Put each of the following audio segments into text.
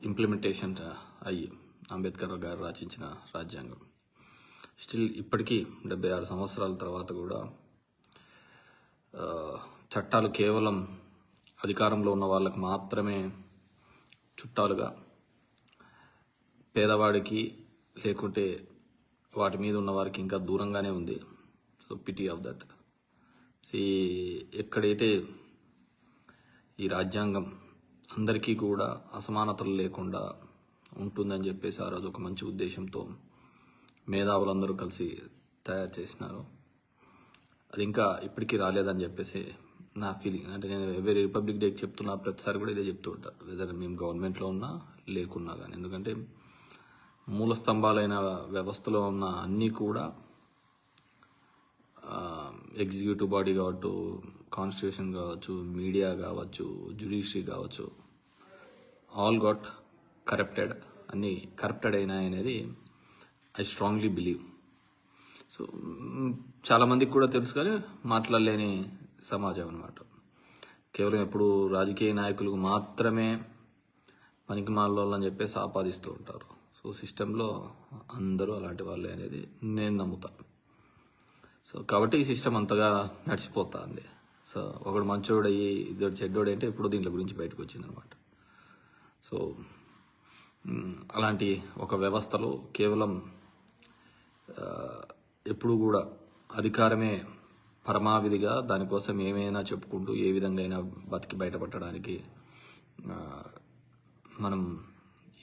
Implementation అయ్యి అంబేద్కర్ గారు రచించిన రాజ్యాంగం స్టిల్ ఇప్పటికీ 76 సంవత్సరాల తర్వాత కూడా చట్టాలు కేవలం అధికారంలో ఉన్న వాళ్ళకి మాత్రమే చుట్టాలుగా, పేదవాడికి లేకుంటే వాటి మీద ఉన్న వారికి ఇంకా దూరంగానే ఉంది. So pity of that. ఎక్కడైతే ఈ రాజ్యాంగం అందరికీ కూడా అసమానతలు లేకుండా ఉంటుందని చెప్పేసి ఆ రోజు ఒక మంచి ఉద్దేశంతో మేధావులందరూ కలిసి తయారు చేసినారు. అది ఇంకా ఇప్పటికీ రాలేదని చెప్పేసి నా ఫీలింగ్. అంటే నేను ఎవరి రిపబ్లిక్ డేకి చెప్తున్నా ప్రతిసారి కూడా ఇదే చెప్తూ ఉంటాను, వెదర్ మేము గవర్నమెంట్లో ఉన్నా లేకున్నా కానీ. ఎందుకంటే మూల స్తంభాలైన వ్యవస్థలో ఉన్న అన్నీ కూడా ఎగ్జిక్యూటివ్ బాడీ కావచ్చు, కాన్స్టిట్యూషన్ కావచ్చు, మీడియా కావచ్చు, జ్యుడిషియరీ కావచ్చు, ఆల్ గాట్ కరప్టెడ్. అన్నీ కరప్టెడ్ అయినాయి అనేది ఐ స్ట్రాంగ్లీ బిలీవ్. సో చాలామందికి కూడా తెలుసు కానీ మాట్లాడలేని సమాజం అన్నమాట. కేవలం ఎప్పుడు రాజకీయ నాయకులకు మాత్రమే పనికి మాలోళ్ళని చెప్పేసి ఆపాదిస్తూ ఉంటారు. సో సిస్టంలో అందరూ అలాంటి వాళ్ళే అనేది నేను నమ్ముతాను. సో కాబట్టి ఈ సిస్టమ్ అంతగా నడిచిపోతుంది. సో ఒకడు మంచోడు అయ్యి ఇద్దరు చెడ్డోడు అంటే ఇప్పుడు దీంట్లో గురించి బయటకు వచ్చిందనమాట. సో అలాంటి ఒక వ్యవస్థలో కేవలం ఎప్పుడు కూడా అధికారమే పరమావిధిగా దానికోసం ఏమైనా చెప్పుకుంటూ ఏ విధంగా అయినా బతికి బయటపడడానికి మనం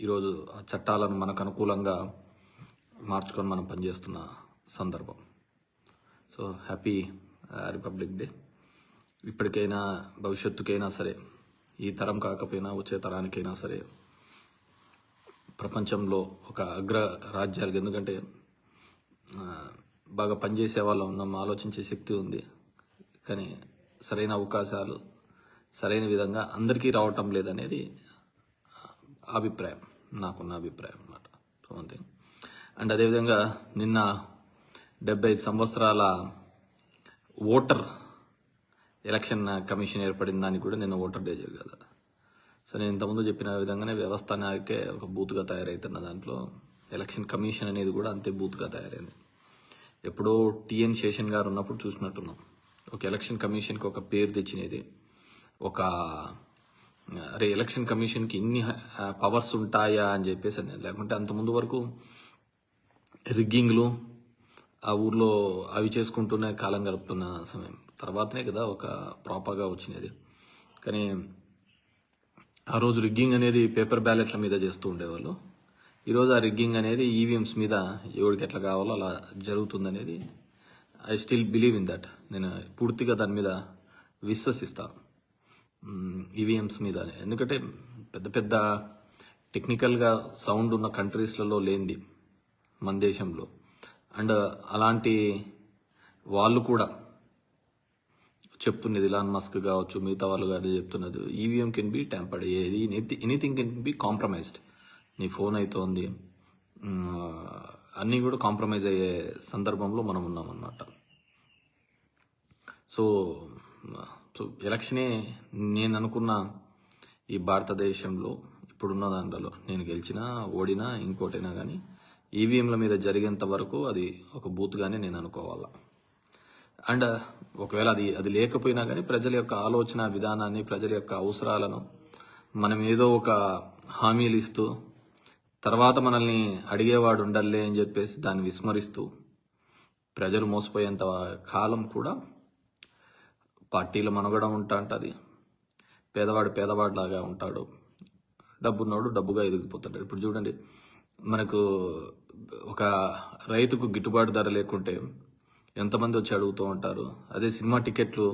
ఈరోజు ఆ చట్టాలను మనకు అనుకూలంగా మార్చుకొని మనం పనిచేస్తున్న సందర్భం. So happy republic day. ఇప్పటికైనా భవిష్యత్తుకైనా సరే, ఈ తరం కాకపోయినా వచ్చే తరానికైనా సరే ప్రపంచంలో ఒక అగ్ర రాజ్యాలకు, ఎందుకంటే బాగా పనిచేసే వాళ్ళు ఉన్నాం, ఆలోచించే శక్తి ఉంది, కానీ సరైన అవకాశాలు సరైన విధంగా అందరికీ రావటం లేదనేది అభిప్రాయం, నాకున్న అభిప్రాయం అన్నమాట. సో అంతే. అండ్ అదేవిధంగా నిన్న 75 సంవత్సరాల ఓటర్ ఎలక్షన్ కమిషన్ ఏర్పడిన దానికి కూడా నిన్న ఓటర్ డే జరగదు. సో నేను ఇంతకుముందు చెప్పిన విధంగానే వ్యవస్థ నాకే ఒక బూత్గా తయారవుతున్న దాంట్లో ఎలక్షన్ కమిషన్ అనేది కూడా అంతే బూత్గా తయారైంది. ఎప్పుడో టిఎన్ శేషన్ గారు ఉన్నప్పుడు చూసినట్టున్నాం. ఒక ఎలక్షన్ కమిషన్కి ఒక పేరు తెచ్చినది, ఒక అరే ఎలక్షన్ కమిషన్కి ఇన్ని పవర్స్ ఉంటాయా అని చెప్పేసి అని. లేకుంటే అంతకుముందు వరకు రిగ్గింగ్లు ఆ ఊర్లో అవి చేసుకుంటూనే కాలం గడుపుతున్న సమయం తర్వాతనే కదా ఒక ప్రాపర్గా వచ్చినది. కానీ ఆ రోజు రిగ్గింగ్ అనేది పేపర్ బ్యాలెట్ల మీద చేస్తూ ఉండేవాళ్ళు. ఈరోజు ఆ రిగ్గింగ్ అనేది ఈవీఎంస్ మీద ఎవరికి ఎట్లా కావాలో అలా జరుగుతుందనేది I still believe in that. నేను పూర్తిగా దాని మీద విశ్వసిస్తాను, ఈవీఎంస్ మీద. ఎందుకంటే పెద్ద పెద్ద టెక్నికల్గా సౌండ్ ఉన్న కంట్రీస్లలో లేనిది మన దేశంలో. అండ్ అలాంటి వాళ్ళు కూడా చెప్తున్నది, ఇలాన్ మస్క్ కావచ్చు, మిగతా వాళ్ళు కానీ చెప్తున్నది, ఈవీఎం కెన్ బి ట్యాంపర్డ్, ఏది ఎనీథింగ్ కెన్ బి కాంప్రమైజ్డ్. నీ ఫోన్ అవుతోంది, అన్నీ కూడా కాంప్రమైజ్ అయ్యే సందర్భంలో మనం ఉన్నామన్నమాట. సో ఎలక్షనే నేను అనుకున్న ఈ భారతదేశంలో ఇప్పుడున్న దాంట్లో నేను గెలిచినా ఓడినా ఇంకోటైనా కానీ ఈవీఎంల మీద జరిగేంత వరకు అది ఒక బూత్గానే నేను అనుకోవాలా. అండ్ ఒకవేళ అది లేకపోయినా కానీ ప్రజల యొక్క ఆలోచన విధానాన్ని, ప్రజల యొక్క అవసరాలను మనం ఏదో ఒక హామీలు ఇస్తూ తర్వాత మనల్ని అడిగేవాడు ఉండాలే అని చెప్పేసి దాన్ని విస్మరిస్తూ ప్రజలు మోసపోయేంత కాలం కూడా పార్టీల మనుగడ ఉంటుంది. పేదవాడు లాగా ఉంటాడు, డబ్బున్నోడు డబ్బుగా ఎదిగిపోతాడు. ఇప్పుడు చూడండి, మనకు ఒక రైతుకు గిట్టుబాటు ధర లేకుంటే ఎంతమంది వచ్చి అడుగుతూ ఉంటారు. అదే సినిమా టికెట్లు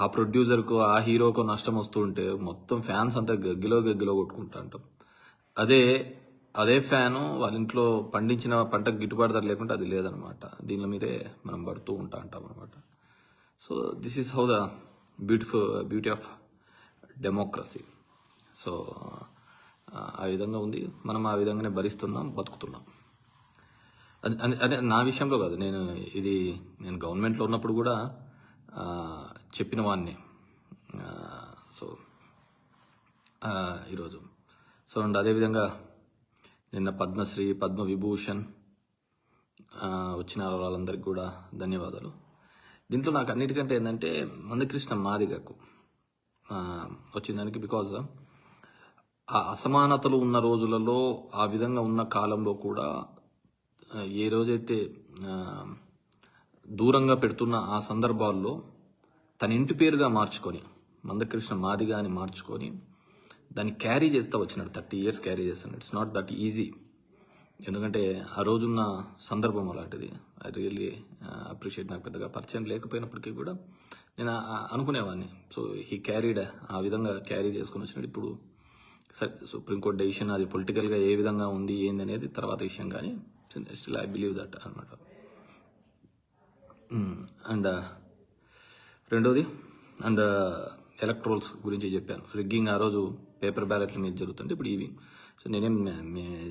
ఆ ప్రొడ్యూసర్కు, ఆ హీరోకు నష్టం వస్తూ ఉంటే మొత్తం ఫ్యాన్స్ అంతా గగ్గిలో కొట్టుకుంటా ఉంటాం. అదే ఫ్యాను వాళ్ళ ఇంట్లో పండించిన పంటకు గిట్టుబాటు ధర లేకుంటే అది లేదనమాట. దీని మీదే మనం పడుతూ ఉంటాం అనమాట. So this is how the beauty of democracy. So ఆ విధంగా ఉంది. మనం ఆ విధంగానే భరిస్తున్నాం, బతుకుతున్నాం. అదే నా విషయంలో కాదు, నేను గవర్నమెంట్లో ఉన్నప్పుడు కూడా చెప్పిన వాడిని. సో ఈరోజు సో అండ్ అదేవిధంగా నిన్న పద్మశ్రీ పద్మవిభూషణ్ వచ్చిన వాళ్ళందరికీ కూడా ధన్యవాదాలు. దీంట్లో నాకు అన్నిటికంటే ఏంటంటే మందకృష్ణ మాదిగకు వచ్చిన దానికి బికాజ్ ఆ అసమానతలు ఉన్న రోజులలో ఆ విధంగా ఉన్న కాలంలో కూడా ఏ రోజైతే దూరంగా పెడుతున్న ఆ సందర్భాల్లో తన ఇంటి పేరుగా మార్చుకొని మందకృష్ణ మాదిగా అని మార్చుకొని దాన్ని క్యారీ చేస్తూ వచ్చినాడు. 30 years క్యారీ చేస్తున్నాడు. It's not that easy. ఎందుకంటే ఆ రోజున్న సందర్భం అలాంటిది. I really appreciate. నాకు పెద్దగా పరిచయం లేకపోయినప్పటికీ కూడా నేను అనుకునేవాడిని. సో హీ క్యారీడ్, ఆ విధంగా క్యారీ చేసుకుని వచ్చినాడు. ఇప్పుడు సరే సుప్రీంకోర్టు డెసిషన్ అది పొలిటికల్గా ఏ విధంగా ఉంది ఏంది అనేది తర్వాత విషయం, కానీ స్టిల్ ఐ బిలీవ్ దట్ అనమాట. అండ్ రెండోది అండ్ ఎలక్ట్రోల్స్ గురించి చెప్పాను. రిగ్గింగ్ ఆ రోజు పేపర్ బ్యాలెట్ల మీద జరుగుతుంటే ఇప్పుడు ఇవి. సో నేనేం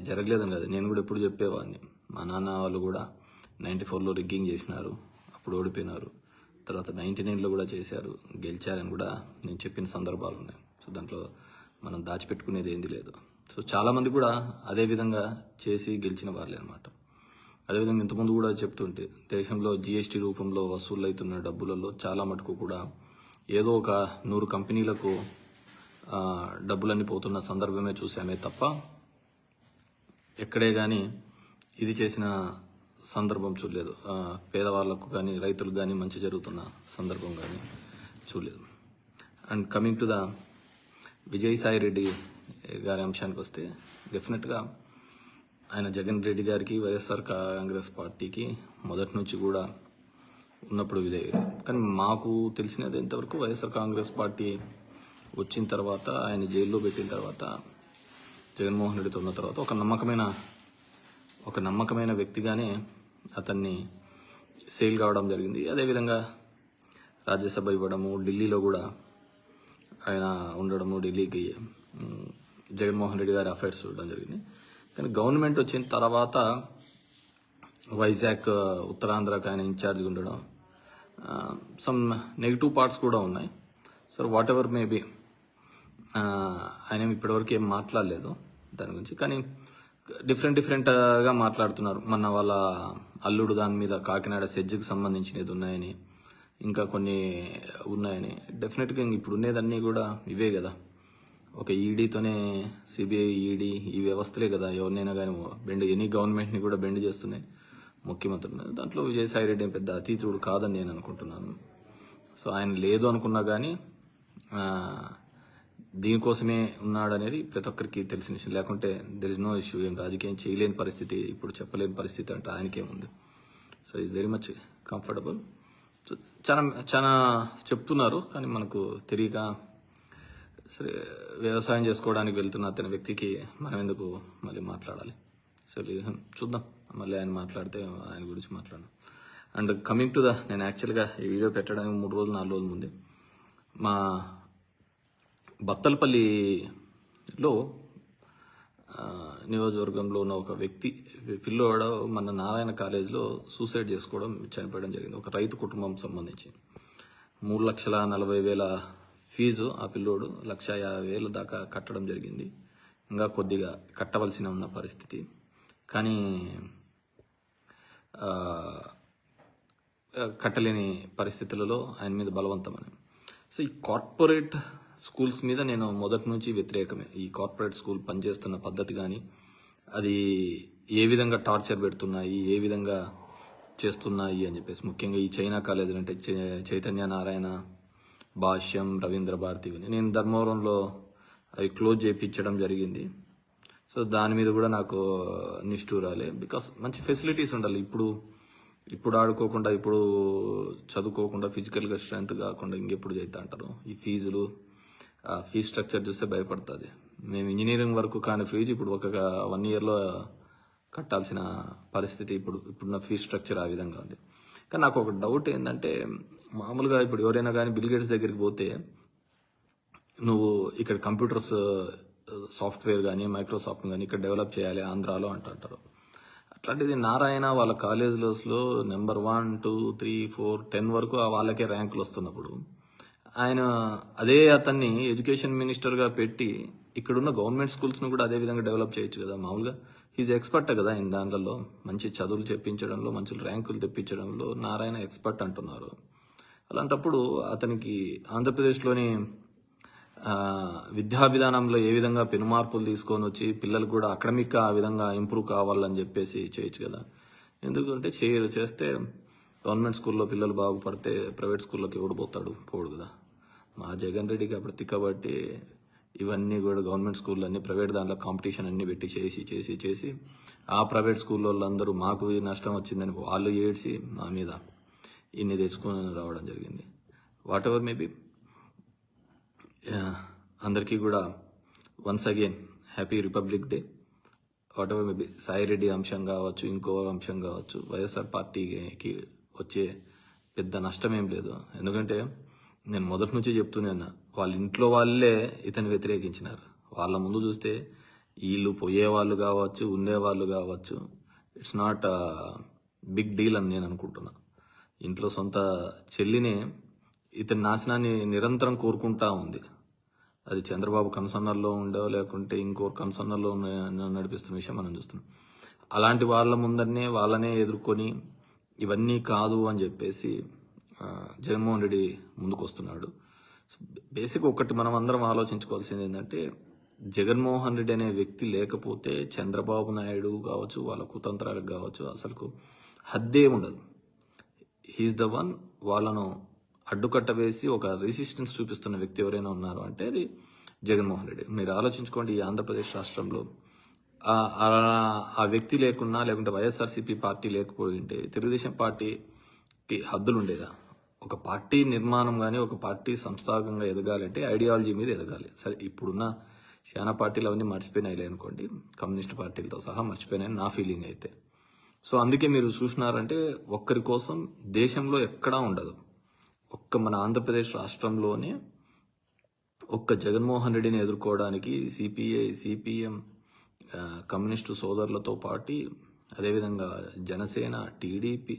జరగలేదని కదా, నేను కూడా ఎప్పుడు చెప్పేవాడిని. మా నాన్న వాళ్ళు కూడా 94లో రిగ్గింగ్ చేసినారు, అప్పుడు ఓడిపోయినారు. తర్వాత 99లో కూడా చేశారు, గెలిచారని కూడా నేను చెప్పిన సందర్భాలు ఉన్నాయి. సో దాంట్లో మనం దాచిపెట్టుకునేది ఏంది లేదు. సో చాలామంది కూడా అదే విధంగా చేసి గెలిచిన వాళ్ళే అనమాట. అదేవిధంగా ఇంతకుముందు కూడా చెప్తుంటే దేశంలో GST రూపంలో వసూలు అవుతున్న డబ్బులలో చాలా మటుకు కూడా ఏదో ఒక 100 కంపెనీలకు డబ్బులన్నీ పోతున్న సందర్భమే చూసామే తప్ప ఎక్కడే కానీ ఇది చేసిన సందర్భం చూడలేదు. పేదవాళ్లకు కానీ రైతులకు కానీ మంచి జరుగుతున్న సందర్భం కానీ చూడలేదు. And coming to the Vijayasai Reddy గారి అంశానికి వస్తే డెఫినెట్గా ఆయన జగన్ రెడ్డి గారికి వైఎస్ఆర్ కాంగ్రెస్ పార్టీకి మొదటి నుంచి కూడా ఉన్నప్పుడు విధేయులు. కానీ మాకు తెలిసినది ఎంతవరకు వైఎస్ఆర్ కాంగ్రెస్ పార్టీ వచ్చిన తర్వాత, ఆయన జైల్లో పెట్టిన తర్వాత, జగన్మోహన్ రెడ్డితో ఉన్న తర్వాత ఒక నమ్మకమైన వ్యక్తిగానే అతన్ని సేల్ కావడం జరిగింది. అదేవిధంగా రాజ్యసభ ఇవ్వడము, ఢిల్లీలో కూడా ఆయన ఉండడము, ఢిల్లీకి జగన్మోహన్ రెడ్డి గారి అఫైర్స్ చూడడం జరిగింది. కానీ గవర్నమెంట్ వచ్చిన తర్వాత వైజాగ్ ఉత్తరాంధ్రకు ఆయన ఇన్ఛార్జ్గా ఉండడం, సమ్ నెగిటివ్ పార్ట్స్ కూడా ఉన్నాయి. సో వాట్ ఎవర్ మేబీ ఆయన ఇప్పటివరకు ఏం మాట్లాడలేదు దాని గురించి. కానీ డిఫరెంట్గా మాట్లాడుతున్నారు. మొన్న వాళ్ళ అల్లుడు దాని మీద కాకినాడ సెజ్కి సంబంధించినది ఉన్నాయని, ఇంకా కొన్ని ఉన్నాయని. డెఫినెట్గా ఇప్పుడు ఉండేదన్నీ కూడా ఇవే కదా. ఒక ఈడీతోనే సిబిఐ, ఈడీ ఈ వ్యవస్థలే కదా ఎవరినైనా కానీ ఎనీ గవర్నమెంట్ని కూడా బెండ్ చేస్తున్నాయి ముఖ్యమంత్రులు. దాంట్లో విజయసాయి రెడ్డి పెద్ద అతీతుడు కాదని నేను అనుకుంటున్నాను. సో ఆయన లేదు అనుకున్నా కానీ దీనికోసమే ఉన్నాడనేది ప్రతి ఒక్కరికి తెలిసిన విషయం. లేకుంటే దెర్ ఇస్ నో ఇష్యూ. ఏం రాజకీయం చేయలేని పరిస్థితి, ఇప్పుడు చెప్పలేని పరిస్థితి అంటే ఆయనకేముంది. So is very much comfortable. So చాలా చెప్తున్నారు, కానీ మనకు తెలియక సరే వ్యవసాయం చేసుకోవడానికి వెళ్తున్న అతని వ్యక్తికి మనం ఎందుకు మళ్ళీ మాట్లాడాలి. సరే చూద్దాం, మళ్ళీ ఆయన మాట్లాడితే ఆయన గురించి మాట్లాడను. అండ్ కమింగ్ టు నేను యాక్చువల్గా ఈ వీడియో పెట్టడానికి 3 రోజులు 4 రోజుల ముందే మా బత్తలపల్లిలో నియోజకవర్గంలో ఉన్న ఒక వ్యక్తి పిల్లోడు మన నారాయణ కాలేజీలో సూసైడ్ చేసుకోవడం, చనిపోవడం జరిగింది. ఒక రైతు కుటుంబం సంబంధించి 3,40,000 ఫీజు ఆ పిల్లోడు 1,50,000 దాకా కట్టడం జరిగింది. ఇంకా కొద్దిగా కట్టవలసిన ఉన్న పరిస్థితి, కానీ కట్టలేని పరిస్థితులలో ఆయన మీద బలవంతమని. సో ఈ కార్పొరేట్ స్కూల్స్ మీద నేను మొదటి నుంచి వ్యతిరేకమే. ఈ కార్పొరేట్ స్కూల్ పనిచేస్తున్న పద్ధతి కానీ, అది ఏ విధంగా టార్చర్ పెడుతున్నాయి, ఏ విధంగా చేస్తున్నాయి అని చెప్పేసి, ముఖ్యంగా ఈ చైనా కాలేజీలు అంటే చైతన్య నారాయణ, భాష్యం, రవీంద్ర భారతి, నేను ధర్మవరంలో అవి క్లోజ్ చేయించడం జరిగింది. సో దాని మీద కూడా నాకు నిష్ఠూరాలే. బికాస్ మంచి ఫెసిలిటీస్ ఉండాలి. ఇప్పుడు ఆడుకోకుండా, ఇప్పుడు చదువుకోకుండా, ఫిజికల్గా స్ట్రెంత్ కాకుండా ఇంకెప్పుడు చేస్తా అంటారు. ఈ ఫీజులు, ఫీజ్ స్ట్రక్చర్ చూస్తే భయపడుతుంది. మేము ఇంజనీరింగ్ వరకు కాని ఫీజు ఇప్పుడు ఒక 1 yearలో కట్టాల్సిన పరిస్థితి ఇప్పుడున్న ఫీజ్ స్ట్రక్చర్ ఆ విధంగా ఉంది. కానీ నాకు ఒక డౌట్ ఏంటంటే, మామూలుగా ఇప్పుడు ఎవరైనా కానీ బిల్ గేట్స్ దగ్గరికి పోతే నువ్వు ఇక్కడ కంప్యూటర్స్ సాఫ్ట్వేర్ కానీ మైక్రోసాఫ్ట్ కానీ ఇక్కడ డెవలప్ చేయాలి ఆంధ్రాలో అంటారు. అట్లాంటిది నారాయణ వాళ్ళ కాలేజీలో నెంబర్ 1, 2, 3, 4, 10 వరకు వాళ్ళకే ర్యాంకులు వస్తున్నప్పుడు ఆయన అదే అతన్ని ఎడ్యుకేషన్ మినిస్టర్గా పెట్టి ఇక్కడున్న గవర్నమెంట్ స్కూల్స్ను కూడా అదే విధంగా డెవలప్ చేయొచ్చు కదా. మామూలుగా ఈజ్ ఎక్స్పర్ట్ కదా దాంట్లో మంచి చదువులు చెప్పించడంలో, మంచి ర్యాంకులు తెప్పించడంలో నారాయణ ఎక్స్పర్ట్ అంటున్నారు. అలాంటప్పుడు అతనికి ఆంధ్రప్రదేశ్లోని విద్యా విధానంలో ఏ విధంగా పెనుమార్పులు తీసుకొని వచ్చి పిల్లలకు కూడా అకాడమిక్గా ఆ విధంగా ఇంప్రూవ్ కావాలని చెప్పేసి చేయొచ్చు కదా. ఎందుకంటే చేస్తే గవర్నమెంట్ స్కూల్లో పిల్లలు బాగుపడితే ప్రైవేట్ స్కూల్లోకి ఎవడిపోతాడు, పోడు కదా. మా జగన్ రెడ్డికి అప్పుడు తిక్కబట్టి ఇవన్నీ కూడా గవర్నమెంట్ స్కూల్లో అన్ని ప్రైవేట్ దాంట్లో కాంపిటీషన్ అన్ని పెట్టి చేసి ఆ ప్రైవేట్ స్కూల్లో వాళ్ళందరూ మాకు నష్టం వచ్చిందని వాళ్ళు ఏడ్చి మా మీద ఇన్ని తెచ్చుకొని రావడం జరిగింది. వాట్ ఎవర్ మేబీ అందరికీ కూడా once again happy republic day. Whatever maybe Sai Reddy అంశం కావచ్చు, ఇంకో అంశం కావచ్చు, వైఎస్ఆర్ పార్టీకి వచ్చే పెద్ద నష్టం ఏం లేదు. ఎందుకంటే నేను మొదటి నుంచి చెప్తూనే ఉన్నా, వాళ్ళ ఇంట్లో వాళ్ళే ఇతను వ్యతిరేకించినారు. వాళ్ళ ముందు చూస్తే వీళ్ళు పోయేవాళ్ళు కావచ్చు, ఉండేవాళ్ళు కావచ్చు, ఇట్స్ నాట్ బిగ్ డీల్ అని నేను అనుకుంటున్నా. ఇంట్లో సొంత చెల్లినే ఇతని నాశనాన్ని నిరంతరం కోరుకుంటా ఉంది. అది చంద్రబాబు కన్సర్నర్లో ఉండో లేకుంటే ఇంకోరు కన్సర్నర్లో నడిపిస్తున్న విషయం మనం చూస్తున్నాం. అలాంటి వాళ్ళ ముందరనే వాళ్ళనే ఎదుర్కొని ఇవన్నీ కాదు అని చెప్పేసి జగన్మోహన్ రెడ్డి ముందుకు వస్తున్నాడు. బేసిక్ ఒకటి మనం అందరం ఆలోచించుకోవాల్సింది ఏంటంటే, జగన్మోహన్ రెడ్డి అనే వ్యక్తి లేకపోతే చంద్రబాబు నాయుడు కావచ్చు, వాళ్ళ కుతంత్రాలకు కావచ్చు అసలు హద్దే ఉండదు. He is the one. వాళ్ళను అడ్డుకట్ట వేసి ఒక రెసిస్టెన్స్ చూపిస్తున్న వ్యక్తి ఎవరైనా ఉన్నారు అంటే అది జగన్మోహన్ రెడ్డి. మీరు ఆలోచించుకోండి, ఈ ఆంధ్రప్రదేశ్ రాష్ట్రంలో ఆ వ్యక్తి లేకున్నా, లేకుంటే వైఎస్ఆర్సీపీ పార్టీ లేకపోయి ఉంటే తెలుగుదేశం పార్టీకి హద్దులు ఉండేదా? ఒక పార్టీ నిర్మాణం కానీ ఒక పార్టీ సంస్థాగంగా ఎదగాలంటే ఐడియాలజీ మీద ఎదగాలి. సరే, ఇప్పుడున్న చాలా పార్టీలు అవన్నీ మర్చిపోయినాయిలే అనుకోండి, కమ్యూనిస్ట్ పార్టీలతో సహా మర్చిపోయినాయి నా ఫీలింగ్ అయితే. సో అందుకే మీరు చూసినారంటే ఒక్కరి కోసం దేశంలో ఎక్కడా ఉండదు. ఒక్క మన ఆంధ్రప్రదేశ్ రాష్ట్రంలోనే ఒక్క జగన్మోహన్ రెడ్డిని ఎదుర్కోవడానికి సిపిఐ, సిపిఎం, కమ్యూనిస్టు సోదరులతో పాటు అదేవిధంగా జనసేన, టీడీపీ,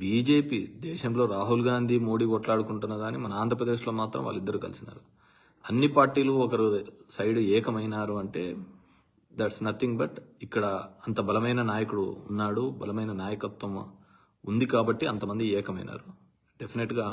బీజేపీ, దేశంలో రాహుల్ గాంధీ, మోడీ కొట్లాడుకుంటున్నా కానీ మన ఆంధ్రప్రదేశ్లో మాత్రం వాళ్ళిద్దరు కలిసినారు. అన్ని పార్టీలు ఒకరు సైడ్ ఏకమైనారు అంటే దట్స్ నథింగ్ బట్ ఇక్కడ అంత బలమైన నాయకుడు ఉన్నాడు, బలమైన నాయకత్వం ఉంది కాబట్టి అంతమంది ఏకమైనారు. డెఫినెట్గా